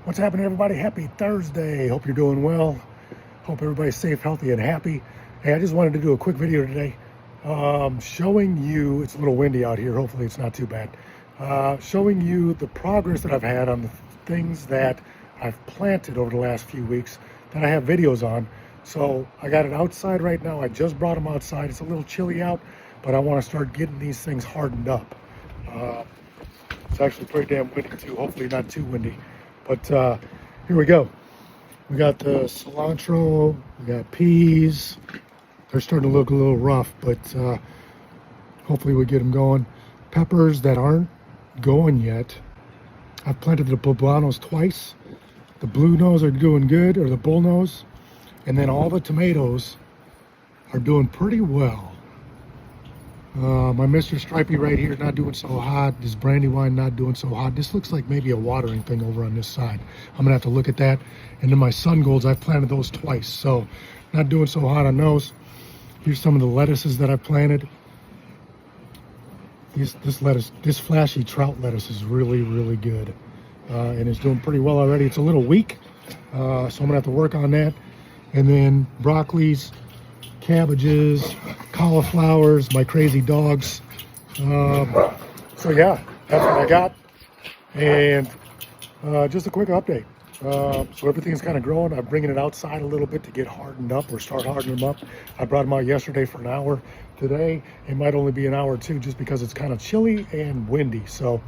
What's happening, everybody? Happy Thursday. Hope you're doing well. Hope everybody's safe, healthy, and happy. Hey, I just wanted to do a quick video today showing you, it's a little windy out here, hopefully it's not too bad, showing you the progress that I've had on the things that I've planted over the last few weeks that I have videos on. So I got it outside right now. I just brought them outside. It's a little chilly out, but I want to start getting these things hardened up. It's actually pretty damn windy too, hopefully not too windy. But here we go. We got the cilantro, we got peas. They're starting to look a little rough, but hopefully we get them going. Peppers that aren't going yet. I've planted the poblanos twice. The blue nose are doing good, or the bull nose. And then all the tomatoes are doing pretty well. My Mr. Stripey right here not doing so hot. This Brandywine not doing so hot. This looks like maybe a watering thing over on this side. I'm gonna have to look at that. And then my sun golds, I've planted those twice, so not doing so hot on those. Here's some of the lettuces that I've planted. This lettuce, this flashy trout lettuce is really, really good. And it's doing pretty well already. It's a little weak, so I'm gonna have to work on that. And then broccolis, cabbages, cauliflowers, my crazy dogs. So yeah, that's what I got. And just a quick update. So everything's kind of growing. I'm bringing it outside a little bit to get hardened up or start hardening them up. I brought them out yesterday for an hour. Today, it might only be an hour or two just because it's kind of chilly and windy. So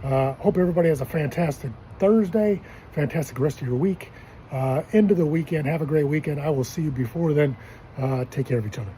hope everybody has a fantastic Thursday, fantastic rest of your week. End of the weekend. Have a great weekend. I will see you before then. Take care of each other.